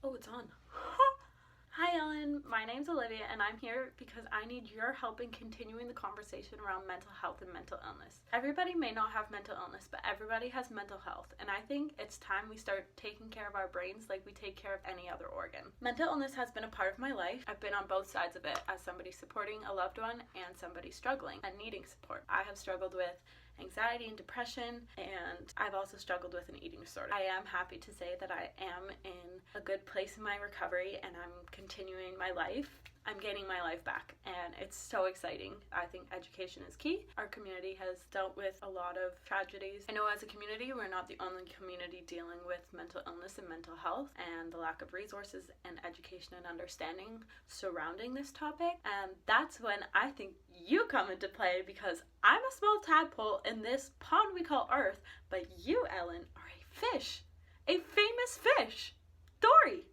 Oh, it's on. Hi Ellen, my name's Olivia and I'm here because I need your help in continuing the conversation around mental health and mental illness. Everybody may not have mental illness, but everybody has mental health, and I think it's time we start taking care of our brains like we take care of any other organ. Mental illness has been a part of my life. I've been on both sides of it, as somebody supporting a loved one and somebody struggling and needing support. I have struggled with anxiety and depression, and I've also struggled with an eating disorder. I am happy to say that I am in a good place in my recovery and I'm continuing my life. I'm getting my life back and it's so exciting. I think education is key. Our community has dealt with a lot of tragedies. I know as a community we're not the only community dealing with mental illness and mental health and the lack of resources and education and understanding surrounding this topic, and that's when I think you come into play, because I'm a small tadpole in this pond we call Earth, but you, Ellen, are a fish. A famous fish. Dory.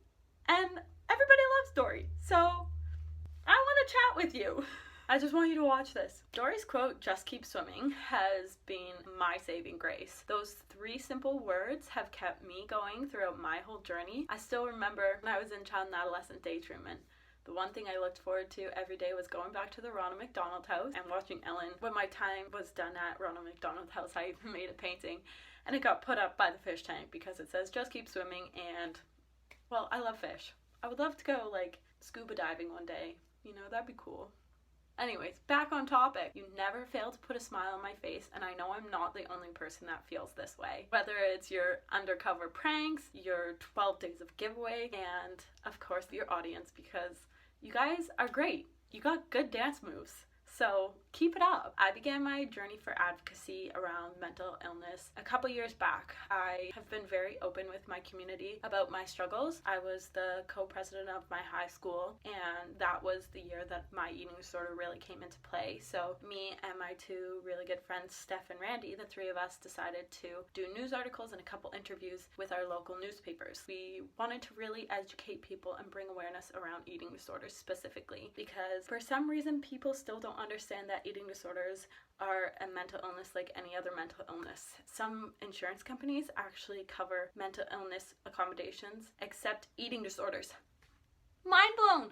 And everybody loves Dory. So I want to chat with you. I just want you to watch this. Dory's quote, "Just keep swimming," has been my saving grace. Those 3 simple words have kept me going throughout my whole journey. I still remember when I was in child and adolescent day treatment, the one thing I looked forward to every day was going back to the Ronald McDonald House and watching Ellen. When my time was done at Ronald McDonald House, I even made a painting and it got put up by the fish tank because it says "Just keep swimming," and, well, I love fish. I would love to go, scuba diving one day. That'd be cool. Anyways, back on topic. You never fail to put a smile on my face, and I know I'm not the only person that feels this way. Whether it's your undercover pranks, your 12 days of giveaway, and of course your audience, because you guys are great. You got good dance moves. So keep it up. I began my journey for advocacy around mental illness a couple years back. I have been very open with my community about my struggles. I was the co-president of my high school, and that was the year that my eating disorder really came into play. So me and my 2 really good friends, Steph and Randy, the 3 of us decided to do news articles and a couple interviews with our local newspapers. We wanted to really educate people and bring awareness around eating disorders specifically, because for some reason people still don't understand that eating disorders are a mental illness like any other mental illness. Some insurance companies actually cover mental illness accommodations except eating disorders. Mind blown!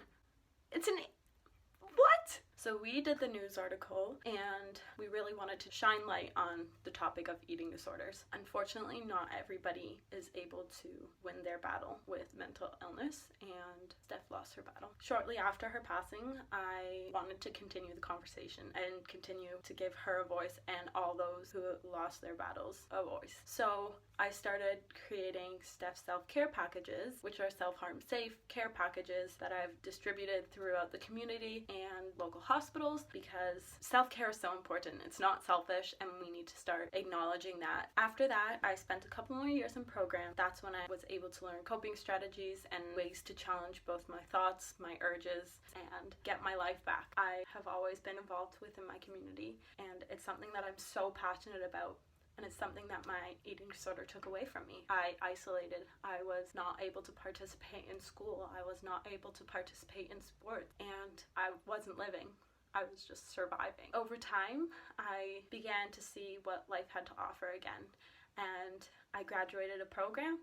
What? So we did the news article and we really wanted to shine light on the topic of eating disorders. Unfortunately, not everybody is able to win their battle with mental illness, and Steph lost her battle. Shortly after her passing, I wanted to continue the conversation and continue to give her a voice and all those who lost their battles a voice. So I started creating Steph self-care packages, which are self-harm safe care packages that I've distributed throughout the community and local hospitals, because self-care is so important. It's not selfish, and we need to start acknowledging that. After that, I spent a couple more years in program. That's when I was able to learn coping strategies and ways to challenge both my thoughts, my urges, and get my life back. I have always been involved within my community, and it's something that I'm so passionate about. And it's something that my eating disorder took away from me. I isolated. I was not able to participate in school. I was not able to participate in sports. And I wasn't living. I was just surviving. Over time, I began to see what life had to offer again. And I graduated a program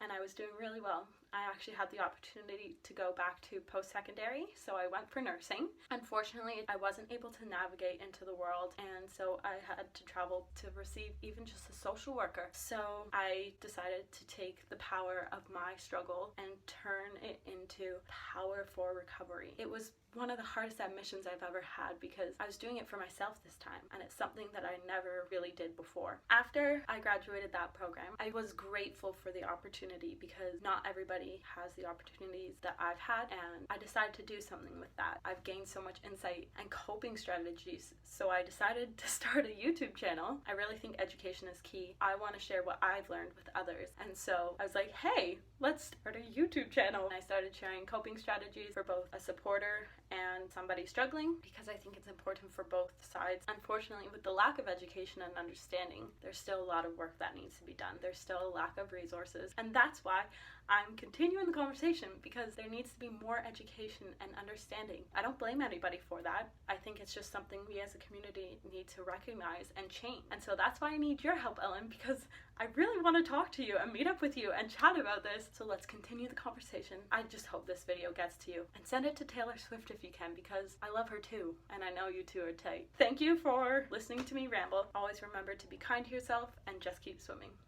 and I was doing really well. I actually had the opportunity to go back to post-secondary, so I went for nursing. Unfortunately, I wasn't able to navigate into the world, and so I had to travel to receive even just a social worker. So I decided to take the power of my struggle and turn it into power for recovery. It was one of the hardest admissions I've ever had, because I was doing it for myself this time, and it's something that I never really did before. After I graduated that program, I was grateful for the opportunity, because not everybody has the opportunities that I've had, and I decided to do something with that. I've gained so much insight and coping strategies, so I decided to start a YouTube channel. I really think education is key. I want to share what I've learned with others, and so I was like, hey, let's start a YouTube channel. And I started sharing coping strategies for both a supporter and somebody struggling, because I think it's important for both sides. Unfortunately, with the lack of education and understanding, there's still a lot of work that needs to be done. There's still a lack of resources, and that's why I'm continuing the conversation because there needs to be more education and understanding. I don't blame anybody for that. I think it's just something we as a community need to recognize and change. And so that's why I need your help, Ellen, because I really want to talk to you and meet up with you and chat about this. So let's continue the conversation. I just hope this video gets to you. And send it to Taylor Swift if you can, because I love her too. And I know you two are tight. Thank you for listening to me ramble. Always remember to be kind to yourself and just keep swimming.